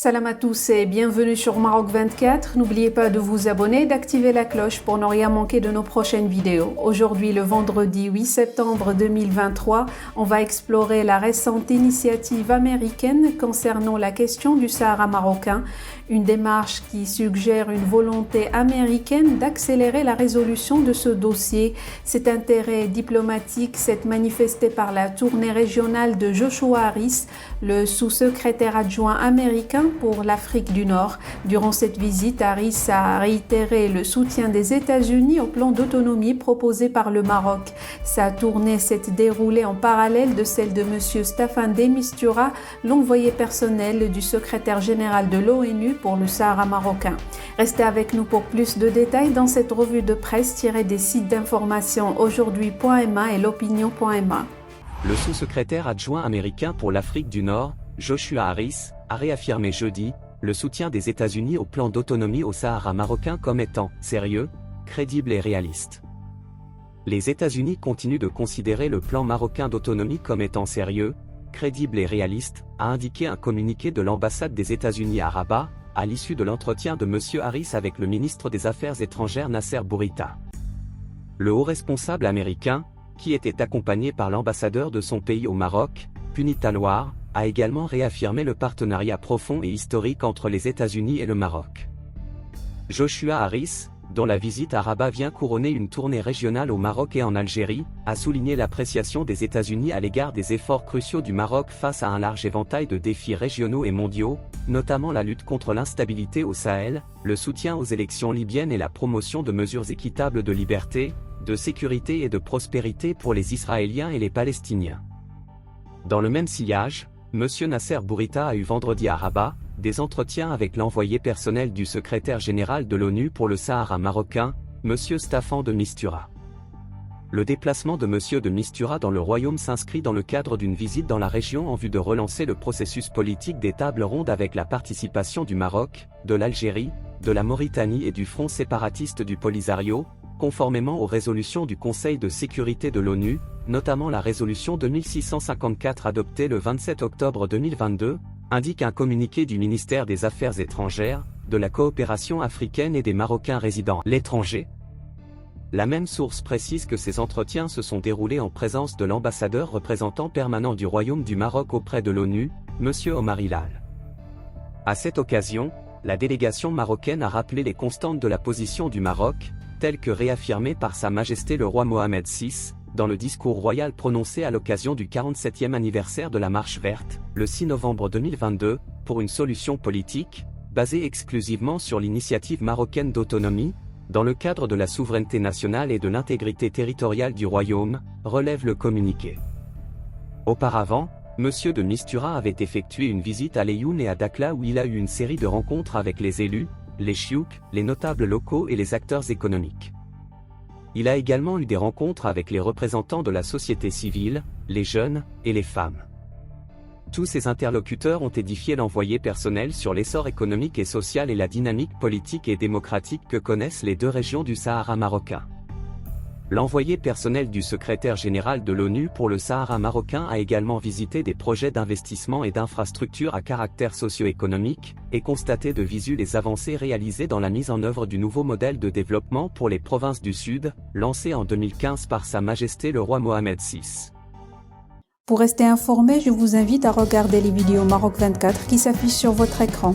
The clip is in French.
Salam à tous et bienvenue sur Maroc 24. N'oubliez pas de vous abonner et d'activer la cloche pour ne rien manquer de nos prochaines vidéos. Aujourd'hui, le vendredi 8 septembre 2023, on va explorer la récente initiative américaine concernant la question du Sahara marocain, une démarche qui suggère une volonté américaine d'accélérer la résolution de ce dossier. Cet intérêt diplomatique s'est manifesté par la tournée régionale de Joshua Harris, le sous-secrétaire adjoint américain pour l'Afrique du Nord. Durant cette visite, Harris a réitéré le soutien des États-Unis au plan d'autonomie proposé par le Maroc. Sa tournée s'est déroulée en parallèle de celle de M. Staffan de Mistura, l'envoyé personnel du secrétaire général de l'ONU pour le Sahara marocain. Restez avec nous pour plus de détails dans cette revue de presse tirée des sites d'information aujourd'hui.ma et l'opinion.ma. Le sous-secrétaire adjoint américain pour l'Afrique du Nord, Joshua Harris, a réaffirmé jeudi le soutien des États-Unis au plan d'autonomie au Sahara marocain comme étant sérieux, crédible et réaliste. Les États-Unis continuent de considérer le plan marocain d'autonomie comme étant sérieux, crédible et réaliste, a indiqué un communiqué de l'ambassade des États-Unis à Rabat, à l'issue de l'entretien de M. Harris avec le ministre des Affaires étrangères Nasser Bourita. Le haut responsable américain, qui était accompagné par l'ambassadeur de son pays au Maroc, Punit Anwar, a également réaffirmé le partenariat profond et historique entre les États-Unis et le Maroc. Joshua Harris, dont la visite à Rabat vient couronner une tournée régionale au Maroc et en Algérie, a souligné l'appréciation des États-Unis à l'égard des efforts cruciaux du Maroc face à un large éventail de défis régionaux et mondiaux, notamment la lutte contre l'instabilité au Sahel, le soutien aux élections libyennes et la promotion de mesures équitables de liberté, de sécurité et de prospérité pour les Israéliens et les Palestiniens. Dans le même sillage, M. Nasser Bourita a eu vendredi à Rabat des entretiens avec l'envoyé personnel du secrétaire général de l'ONU pour le Sahara marocain, M. Staffan de Mistura. Le déplacement de M. de Mistura dans le royaume s'inscrit dans le cadre d'une visite dans la région en vue de relancer le processus politique des tables rondes avec la participation du Maroc, de l'Algérie, de la Mauritanie et du Front séparatiste du Polisario, conformément aux résolutions du Conseil de sécurité de l'ONU, notamment la résolution 2654 adoptée le 27 octobre 2022, indique un communiqué du ministère des Affaires étrangères, de la coopération africaine et des Marocains résidant à l'étranger. La même source précise que ces entretiens se sont déroulés en présence de l'ambassadeur représentant permanent du Royaume du Maroc auprès de l'ONU, M. Omar Hilal. À cette occasion, la délégation marocaine a rappelé les constantes de la position du Maroc, telles que réaffirmées par Sa Majesté le roi Mohamed VI, dans le discours royal prononcé à l'occasion du 47e anniversaire de la Marche verte, le 6 novembre 2022, pour une solution politique, basée exclusivement sur l'initiative marocaine d'autonomie, dans le cadre de la souveraineté nationale et de l'intégrité territoriale du royaume, relève le communiqué. Auparavant, M. de Mistura avait effectué une visite à Laayoune et à Dakhla où il a eu une série de rencontres avec les élus, les chiouk, les notables locaux et les acteurs économiques. Il a également eu des rencontres avec les représentants de la société civile, les jeunes et les femmes. Tous ces interlocuteurs ont édifié l'envoyé personnel sur l'essor économique et social et la dynamique politique et démocratique que connaissent les deux régions du Sahara marocain. L'envoyé personnel du secrétaire général de l'ONU pour le Sahara marocain a également visité des projets d'investissement et d'infrastructures à caractère socio-économique, et constaté de visu les avancées réalisées dans la mise en œuvre du nouveau modèle de développement pour les provinces du Sud, lancé en 2015 par Sa Majesté le roi Mohamed VI. Pour rester informé, je vous invite à regarder les vidéos Maroc 24 qui s'affichent sur votre écran.